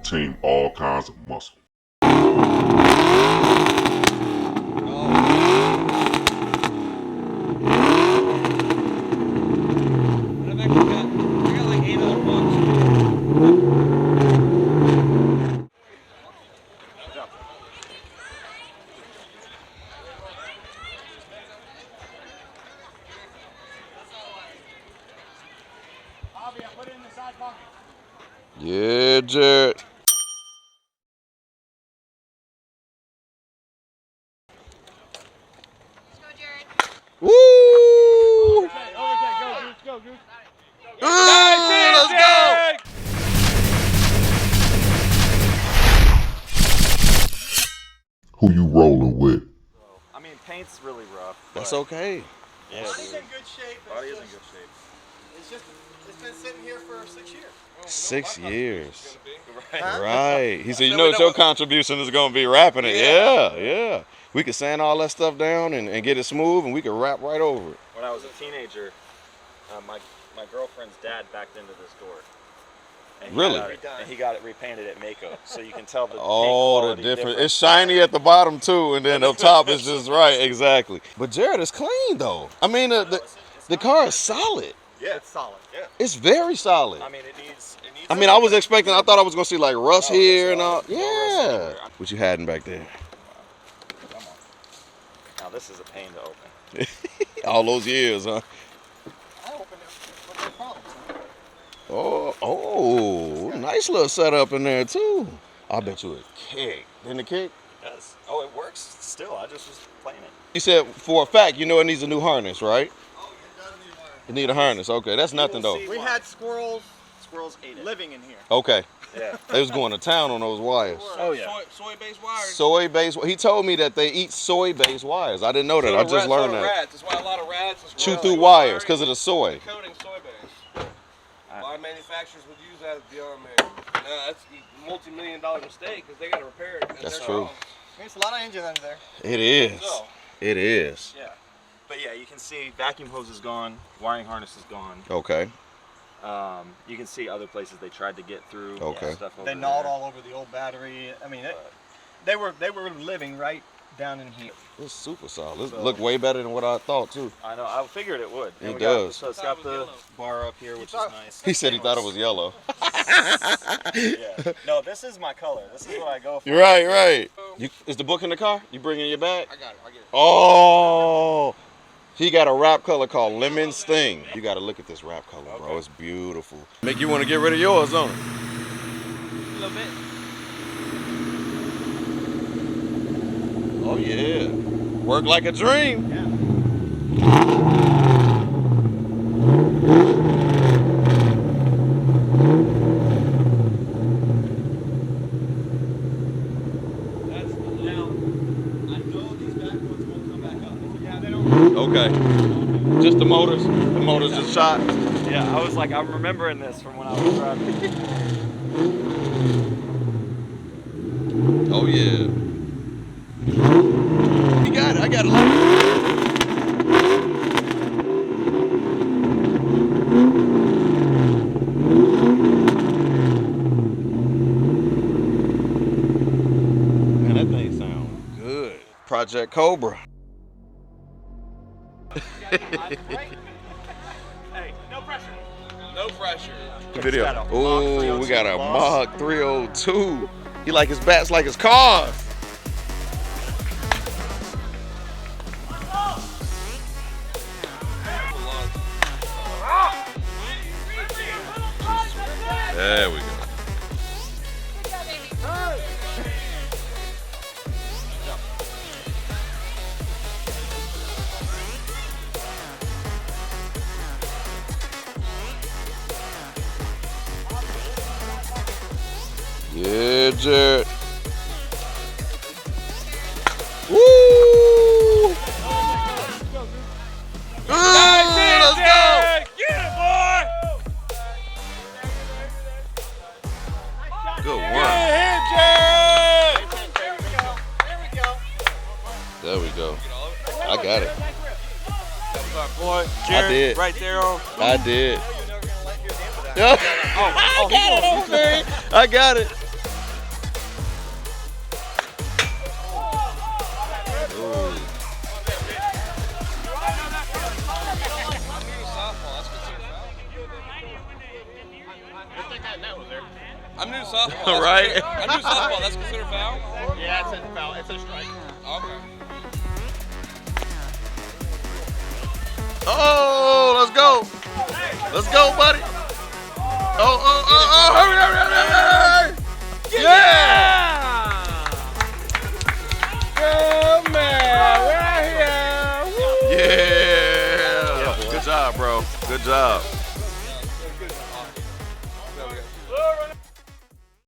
Team All Kinds of Muscle. Yeah, Jared. Let's go, Jared. Woo! Overtake, go, Goose. Let's go! Who you rolling with? I mean, paint's really rough. That's okay. Yeah, Body's in good shape. Body is in good shape. It's been sitting here for 6 years. 6 years. Right. Right. He said, you know what your contribution is going to be wrapping it. Yeah. We could sand all that stuff down and get it smooth, and we could wrap right over it. When I was a teenager, my girlfriend's dad backed into this door. And Really? He got it repainted at Mako, so you can tell the Oh, the difference. It's shiny at the bottom, too, and then up top is just right. Exactly. But Jared is clean, though. I mean, the car is solid. Yeah, it's solid. Yeah. It's very solid. I mean, it needs. I thought I was going to see like rust here and all. Yeah. What you hiding back there? Come on. Now this is a pain to open. All those years, huh? I opened it with no problems. Oh, nice little setup in there too. I bet you it kick. Didn't it kick? Yes. Oh, it works still. I just was playing it. You said for a fact, you know it needs a new harness, right? Oh, it does need harness. It need a harness. Okay, that's nothing though. We had squirrels ate it. living in here. Okay. Yeah. They was going to town on those wires. Oh yeah. Soy-based wires. Soy-based. He told me that they eat soy-based wires. I didn't know that. I just learned that. Rats. That's why a lot of rats and Chew squirrels through use wires because of the soy. Coating soy-based. A lot of manufacturers would use that beyond man. That's a multi-million-dollar mistake because they got to repair it. That's true. There's a lot of engine under there. It is. So, It is. Yeah. But yeah, you can see vacuum hose is gone, wiring harness is gone. Okay. You can see other places they tried to get through. Okay. Stuff over They gnawed there. all over the old battery. I mean, they were living right down in here. It's super solid. It looked way better than what I thought too. I know. I figured it would. And It we does. So it's got the bar up here, which is nice. He said he thought it was yellow. Yeah. No, this is my color. This is what I go for. Right. Is the book in the car? You bring it in your bag? I got it. I get it. Oh, he got a wrap color called Lemon Sting. You got to look at this wrap color, bro. Okay. It's beautiful. Make you want to get rid of yours, don't it? A little bit. Oh yeah, work like a dream. Yeah. Now, I know these back ones won't come back up. Yeah, they don't. Okay, just the motors. The motors just shot. Yeah, I was like, I'm remembering this from when I was driving. Oh yeah. You got it. I got it. Man, that thing sounds good. Project Cobra. Hey, no pressure. No pressure. Video. got a Mach Oh, 302 we got a plus. Mach 302. He like his bats like his cars. There we go. Yeah, Jared. Woo! Let's go! Get it, boy! Good work. Hit, Jared! There we go. I got it. Boy, I did. right there on. I did. I got it over there. I got it. softball. Right? I do softball. That's considered foul? Yeah, it's a foul. It's a strike. Okay. Oh, let's go. Let's go, buddy. Oh, hurry. Yeah. Good man. Right here. Yeah. Good job, bro. Good job.